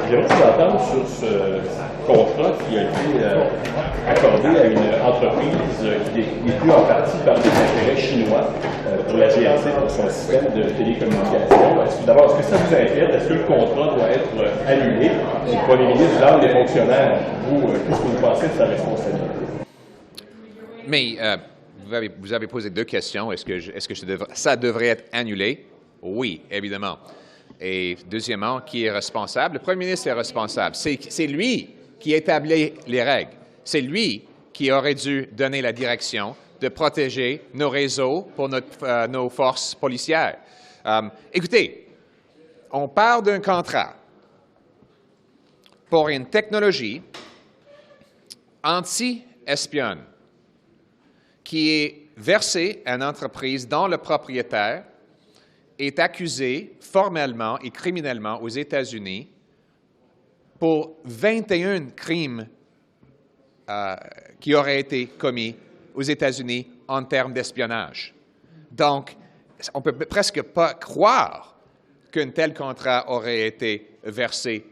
J'aimerais vous entendre sur ce contrat qui a été accordé à une entreprise qui est détenue en partie par des intérêts chinois pour la GRC, pour son système de télécommunication. D'abord, est-ce que ça vous inquiète? Est-ce que le contrat doit être annulé? Si le premier ministre blâme les fonctionnaires, vous, qu'est-ce que vous pensez de sa responsabilité? Mais vous avez posé deux questions. Est-ce que ça devrait être annulé? Oui, évidemment. Et deuxièmement, qui est responsable? Le premier ministre est responsable. C'est lui qui établit les règles. C'est lui qui aurait dû donner la direction de protéger nos réseaux pour nos forces policières. Écoutez, on parle d'un contrat pour une technologie anti-espionne qui est versée à une entreprise dont le propriétaire est accusé formellement et criminellement aux États-Unis pour 21 crimes qui auraient été commis aux États-Unis en termes d'espionnage. Donc, on ne peut presque pas croire qu'un tel contrat aurait été versé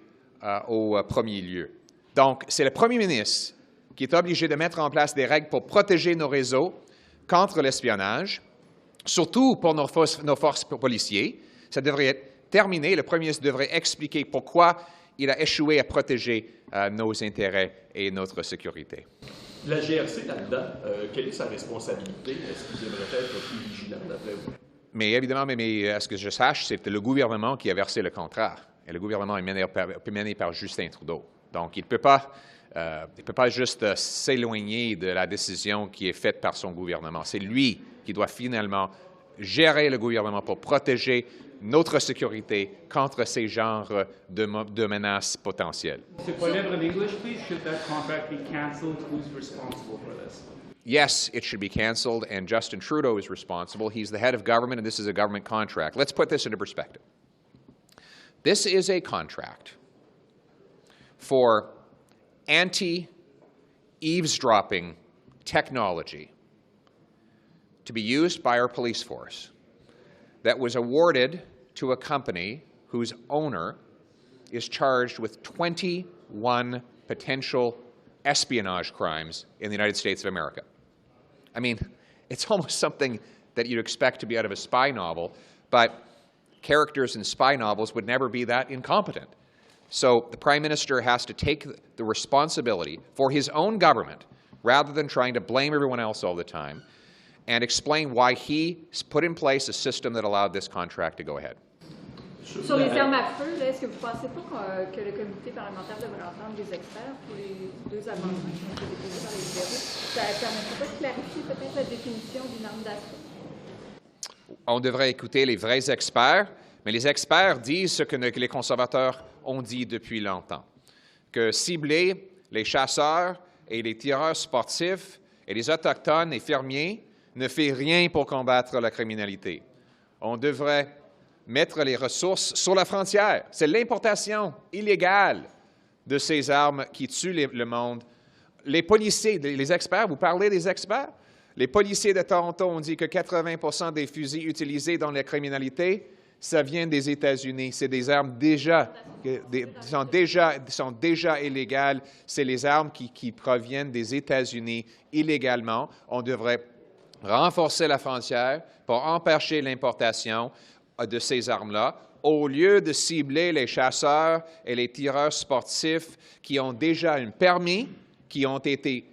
au premier lieu. Donc, c'est le premier ministre qui est obligé de mettre en place des règles pour protéger nos réseaux contre l'espionnage, surtout pour nos forces policières. Ça devrait être terminé. Le premier ministre devrait expliquer pourquoi il a échoué à protéger nos intérêts et notre sécurité. La GRC, là-dedans, quelle est sa responsabilité? Est-ce qu'il devrait être plus vigilant, d'après vous? Mais évidemment, à ce que je sache, c'est le gouvernement qui a versé le contrat. Et le gouvernement est mené par Justin Trudeau. Donc, il ne peut pas juste s'éloigner de la décision qui est faite par son gouvernement. C'est lui qui doit finalement gérer le gouvernement pour protéger notre sécurité contre ces genres de menaces potentielles. Mr. Poilievre, in English, please, should that contract be cancelled? Who's responsible for this? Yes, it should be canceled, and Justin Trudeau is responsible. He's the head of government, and this is a government contract. Let's put this into perspective. This is a contract for anti-eavesdropping technology to be used by our police force that was awarded to a company whose owner is charged with 21 potential espionage crimes in the United States of America. I mean, it's almost something that you'd expect to be out of a spy novel, but characters in spy novels would never be that incompetent. So the Prime Minister has to take the responsibility for his own government, rather than trying to blame everyone else all the time, and explain why he put in place a system that allowed this contract to go ahead. Sur les armes à feu, est-ce que vous ne pensez pas que le comité parlementaire devrait entendre des experts pour les deux amendements qui ont été déposés par les libéraux? Ça ne permettrait pas de clarifier peut-être la définition d'une arme d'assaut? On devrait écouter les vrais experts, mais les experts disent ce que les conservateurs ont dit depuis longtemps, que cibler les chasseurs et les tireurs sportifs et les Autochtones et fermiers ne fait rien pour combattre la criminalité. On devrait mettre les ressources sur la frontière. C'est l'importation illégale de ces armes qui tuent le monde. Les policiers, les experts, vous parlez des experts? Les policiers de Toronto ont dit que 80% des fusils utilisés dans la criminalité, ça vient des États-Unis. C'est des armes sont déjà illégales. C'est les armes qui proviennent des États-Unis illégalement. On devrait renforcer la frontière pour empêcher l'importation de ces armes-là, au lieu de cibler les chasseurs et les tireurs sportifs qui ont déjà un permis, qui ont été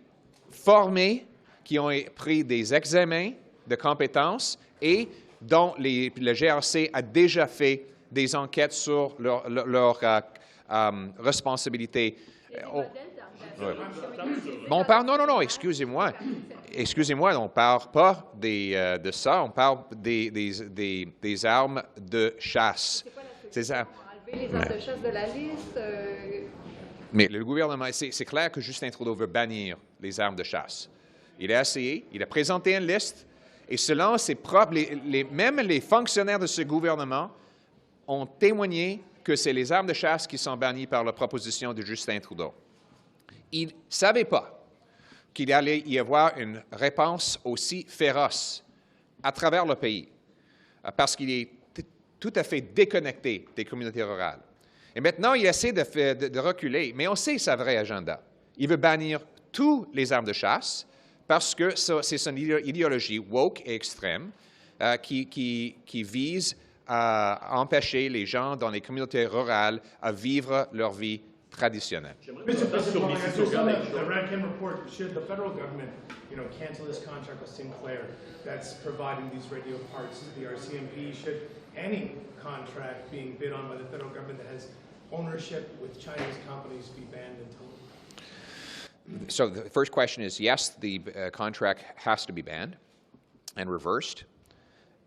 formés, qui ont pris des examens de compétences et dont le GRC a déjà fait des enquêtes sur leur responsabilité. On parle, non, excusez-moi, on ne parle pas de ça, on parle des armes de chasse. C'est quoi la solution? Enlever les armes de chasse de la liste? Mais le gouvernement, c'est clair que Justin Trudeau veut bannir les armes de chasse. Il a essayé, il a présenté une liste, et selon ses propres, même les fonctionnaires de ce gouvernement ont témoigné que c'est les armes de chasse qui sont bannies par la proposition de Justin Trudeau. Il ne savait pas qu'il allait y avoir une réponse aussi féroce à travers le pays, parce qu'il est tout à fait déconnecté des communautés rurales. Et maintenant, il essaie de reculer, mais on sait sa vraie agenda. Il veut bannir toutes les armes de chasse parce que c'est son idéologie woke et extrême qui vise à empêcher les gens dans les communautés rurales à vivre leur vie traditionnelle. Mr. President, I just saw the Rankin report. Should the federal government, cancel this contract with Sinclair that's providing these radio parts to the RCMP? Should any contract being bid on by the federal government that has ownership with Chinese companies be banned until? So the first question is, yes, the contract has to be banned and reversed.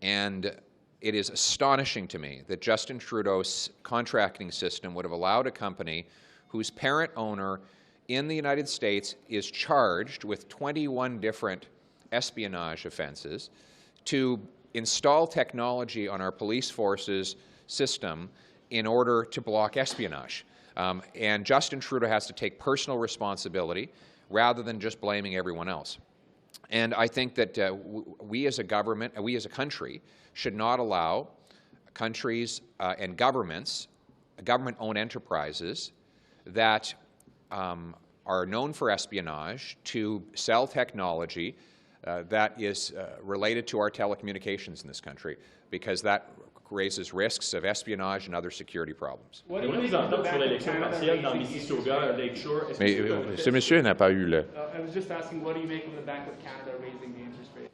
And it is astonishing to me that Justin Trudeau's contracting system would have allowed a company whose parent owner in the United States is charged with 21 different espionage offenses to install technology on our police force's system in order to block espionage. And Justin Trudeau has to take personal responsibility rather than just blaming everyone else. And I think that we as a government, we as a country, should not allow countries and governments, government-owned enterprises that are known for espionage to sell technology that is related to our telecommunications in this country, because that raises risks of espionage and other security problems. What do you make of the Bank of Canada raising the interest rate? Mais ce monsieur n'a pas eu le... I was just asking, what do you make of the Bank of Canada raising the interest rate?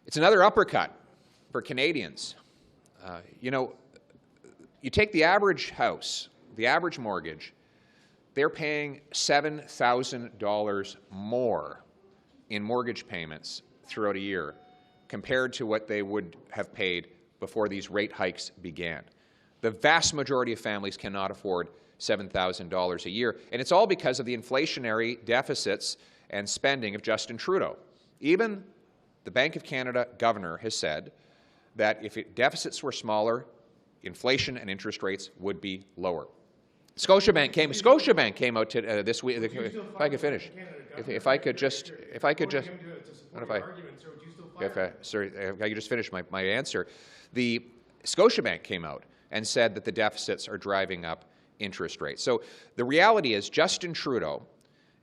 It's another uppercut for Canadians. You take the average house, the average mortgage, they're paying $7,000 more in mortgage payments throughout a year compared to what they would have paid before these rate hikes began. The vast majority of families cannot afford $7,000 a year, and it's all because of the inflationary deficits and spending of Justin Trudeau. Even the Bank of Canada governor has said that if deficits were smaller, inflation and interest rates would be lower. Scotiabank came out this week. If I could finish, if I could just finish my answer. The Scotiabank came out and said that the deficits are driving up interest rates. So the reality is Justin Trudeau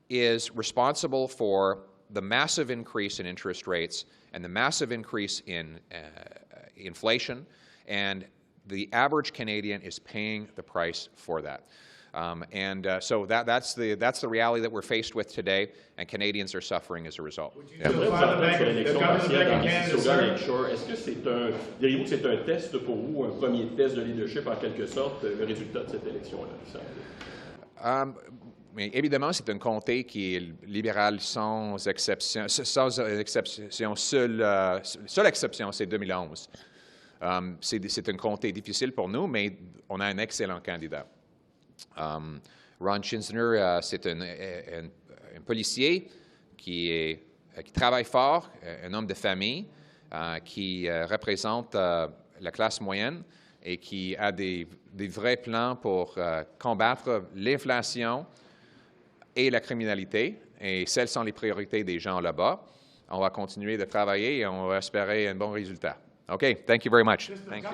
is responsible for the massive increase in interest rates and the massive increase in inflation, and the average Canadian is paying the price for that. So that's the reality that we're faced with today, and Canadians are suffering as a result. Est-ce que diriez-vous que c'est un test pour vous, un premier test de leadership en quelque sorte, le résultat de cette élection-là? Mais évidemment, c'est un comté qui est libéral sans exception. Seule exception, c'est 2011. C'est un comté difficile pour nous, mais on a un excellent candidat. Ron Chinzner, c'est un policier qui travaille fort, un homme de famille, qui représente la classe moyenne et qui a des vrais plans pour combattre l'inflation et la criminalité. Et celles sont les priorités des gens là-bas. On va continuer de travailler et on va espérer un bon résultat. OK, thank you very much. Thank you.